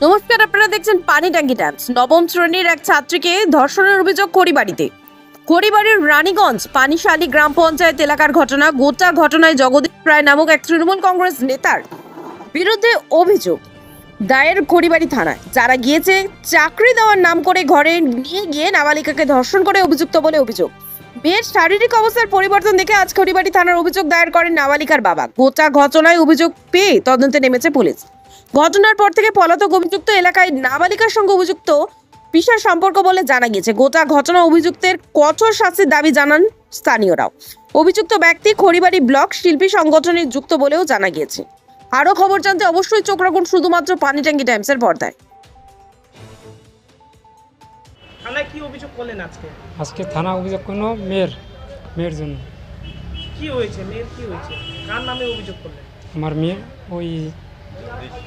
নমস্কার, আপনারা দেখছেন পানি ট্যাঙ্কি টাইমস। নবম শ্রেণীর এক ছাত্রীকে ধর্ষণের অভিযোগ খড়িবাড়ির রানীগঞ্জ পানিশালী গ্রাম পঞ্চায়েত এলাকার ঘটনা। গোটা ঘটনায় জগদীশ রায় নামক এক তৃণমূল কংগ্রেস নেতার বিরুদ্ধে অভিযোগ দায়ের খড়িবাড়ি থানায়। যারা গিয়েছে চাকরি দেওয়ার নাম করে ঘরে নিয়ে গিয়ে নাবালিকাকে ধর্ষণ করে অভিযুক্ত বলে অভিযোগ। মেয়ের শারীরিক অবস্থার পরিবর্তন দেখে আজ খড়িবাড়ি থানার অভিযোগ দায়ের করেন নাবালিকার বাবা। গোটা ঘটনায় অভিযোগ পেয়ে তদন্তে নেমেছে পুলিশ। ঘটনার পর থেকে পলাতক অভিযুক্ত এলাকায় নাবালিকার সঙ্গে অভিযুক্ত পিসার সম্পর্ক বলে জানা গিয়েছে। গোটা ঘটনা অভিযুক্তের কঠোর শাস্তির দাবি জানান স্থানীয়রাও। অভিযুক্ত ব্যক্তি খড়িবাড়ি ব্লক শিল্পী সংগঠনের যুক্ত বলেও জানা গিয়েছে। আরো খবর জানতে অবশ্যই চোখ রাখুন শুধুমাত্র পানি ট্যাঙ্কি টাইমসের পর্দায়। থানায় কি অভিযোগ করলেন আজকে? আজকে থানা অভিযোগ করলো মেয়ের জন্য। কি হয়েছে? মেয়ের কি হয়েছে? কার নামে অভিযোগ করলেন? আমার মেয়ে ওই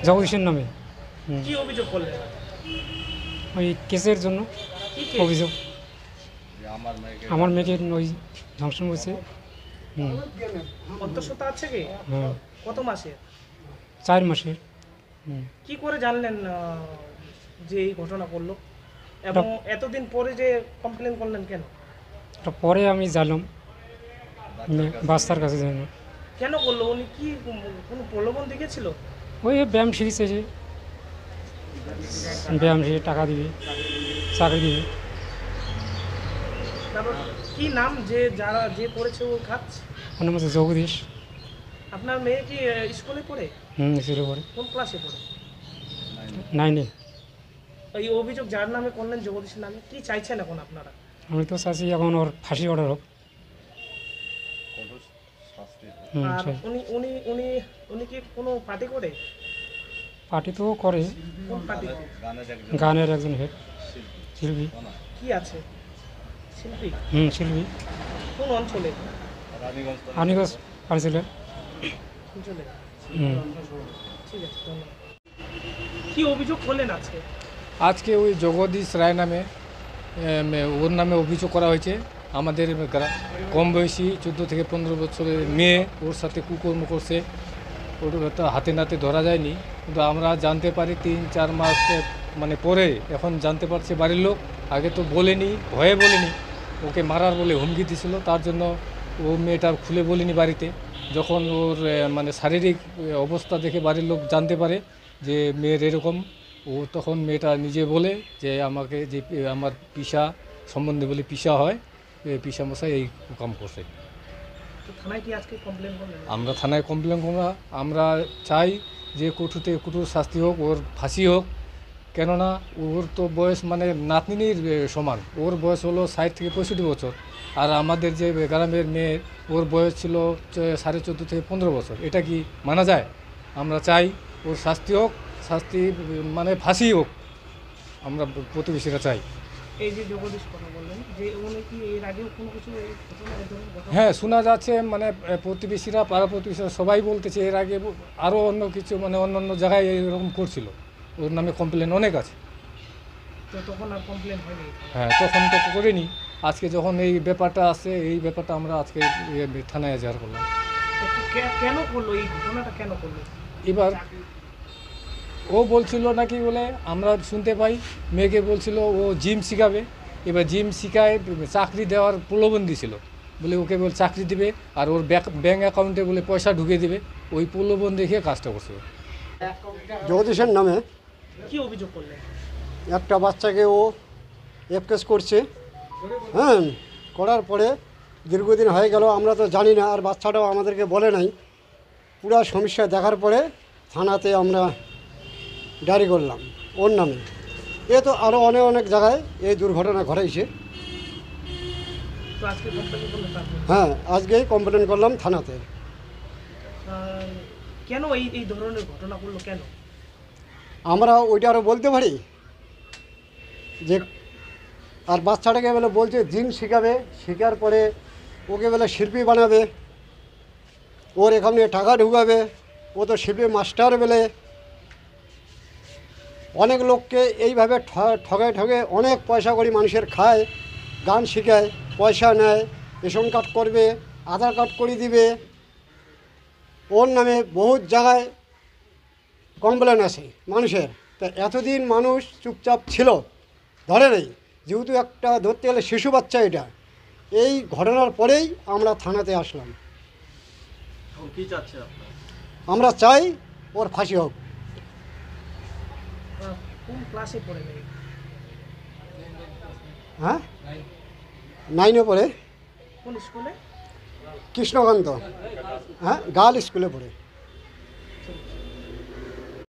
জগদীশের নামে। কি অভিযোগ করলেন? ওই কেসের জন্য কি কেস? অভিযোগ। আমার মেয়েকে ওই ধর্ষণ করছে। অন্তঃসত্ত্বা আছে কি? হ্যাঁ, কত মাসে? 4 মাসের। কি করে জানলেন যে এই ঘটনা করলো এবং এতদিন পরে যে কমপ্লেন করলেন কেন? ওটা পরে আমি জানলাম, বাচ্চার কাছে জানি না। কেন করলো? উনি কি কোনো প্রলোভন দেখেছিল? ওই ব্যায়াম শিখেছে, ব্যায়াম শিখে টাকা দিবে, চাকরি দিবে। তারপর কি নাম যে করেছে ও কাজ? ওর নাম হচ্ছে জগদীশ। আপনার মেয়ে কি স্কুলে পড়ে? স্কুলে পড়ে। কোন ক্লাসে পড়ে? 9-এ। এই অভিযোগ যার নামে করলেন, জগদীশের নামে, কি চাইছেন এখন আপনারা? আমি তো চাচ্ছি এখন ওর ফাঁসি অর্ডার হোক। আর উনি কি কোনো পার্টি করে? পার্টি তো করে, কোন পার্টি? গানের একজন হেড শিল্পী। কি আছে? শিল্পী? শিল্পী। কোন অঞ্চলে? রানীগঞ্জ পারছিল। অঞ্চলে। ঠিক আছে, ধন্যবাদ। কি অভিযোগ করলেন আজকে? আজকে ওই জগদীশ রায় নামে ওর নামে অভিযোগ করা হয়েছে। আমাদের কম বয়সী 14 থেকে 15 বছরের মেয়ে ওর সাথে কুকর্ম করছে। ওর তো হাতে নাতে ধরা যায়নি, কিন্তু আমরা জানতে পারি 3-4 মাস মানে পরে এখন জানতে পারছে বাড়ির লোক। আগে তো বলেনি, ভয়ে বলেনি, ওকে মারার বলে হুমকি দিছিল। তার জন্য ও মেয়েটা খুলে বলেনি বাড়িতে। যখন ওর মানে শারীরিক অবস্থা দেখে বাড়ির লোক জানতে পারে যে মেয়ের এরকম, ও তখন মেয়েটা নিজে বলে যে আমাকে যে আমার পিসা সম্বন্ধে বলে পিসা হয়, পিসা মশাই এই কাম করছে। থানায় কি আজকে কমপ্লেন করলেন? আমরা থানায় কমপ্লেন করলাম। আমরা চাই যে কঠোর শাস্তি হোক, ওর ফাঁসি হোক। কেননা ওর তো বয়স মানে নাতনির সমান। ওর বয়স হলো 60 থেকে 65 বছর। আর আমাদের যে গ্রামের মেয়ের ওর বয়স ছিল 14.5 থেকে 15 বছর। এটা কি মানা যায়? আমরা চাই ওর শাস্তি হোক, শাস্তি মানে ফাঁসি হোক, আমরা প্রতিবেশীরা চাই। এই যে জগদীশ কথা বললেন, যে উনি কি এর আগেও কোনো কিছু হ্যাঁ, শোনা যাচ্ছে, মানে প্রতিবেশীরা, পাড়া প্রতিবেশীরা সবাই বলতেছে এর আগে আরও অন্য কিছু মানে অন্য জায়গায় এরকম করছিল। ওর নামে কমপ্লেন অনেক আছে। তো তখন আর কমপ্লেন হয়নি? হ্যাঁ, তখন তো করিনি। আজকে যখন এই ব্যাপারটা আসে, এই ব্যাপারটা আমরা আজকে থানায় এজাহার করলাম। কেন করলো এই ঘটনাটা? কেন করলো? এবার ও বলছিল নাকি বলে আমরা শুনতে পাই, মেয়েকে বলছিল ও জিম শিখাবে। এবার জিম শিখায় চাকরি দেওয়ার প্রলোভন দিয়েছিল, বলে ওকে বলে চাকরি দিবে আর ওর ব্যাঙ্ক অ্যাকাউন্টে বলে পয়সা ঢুকে দিবে। ওই প্রলোভন দেখে কাজটা করছে। জগদীশের নামে কি অভিযোগ করলেন? একটা বাচ্চাকে ও এফকেস করছে। হ্যাঁ, করার পরে দীর্ঘদিন হয়ে গেল, আমরা তো জানি না, আর বাচ্চাটাও আমাদেরকে বলে নাই। পুরো সমস্যা দেখার পরে থানাতে আমরা ডায়েরি করলাম ওর নামে। এ তো আরও অনেক জায়গায় এই দুর্ঘটনা ঘটাইছে। তো আজকে কমপ্লেন করলেন? হ্যাঁ, আজকেই কমপ্লেন করলাম থানাতে। কেন এই ধরনের ঘটনা করলো কেন? আমরা ওইটা আরও বলতে পারি যে, আর বাচ্চাটাকে বলে বলছে জিম শেখাবে, শেখার পরে ওকে বলে শিল্পী বানাবে, ওর এখানে টাকা ঢুকাবে। ও তো শিল্পী মাস্টার বলে অনেক লোককে এইভাবে ঠগে অনেক পয়সা করে মানুষের খায়, গান শেখায়, পয়সা নেয়, রেশন কার্ড করবে, আধার কার্ড করে দিবে। ওর নামে বহুত জায়গায় কমপ্লেন আছে মানুষের। তা এতদিন মানুষ চুপচাপ ছিল, ধরে নেই, যেহেতু একটা ধরতে গেলে শিশু বাচ্চা এটা, এই ঘটনার পরেই আমরা থানাতে আসলাম। আমরা চাই ওর ফাঁসি হোক। কোন ক্লাসে পড়ে নেই? হ্যাঁ, 9-এ পড়ে, কোন স্কুলে? কৃষ্ণকান্ত, হ্যাঁ, গার্ল স্কুলে পড়ে।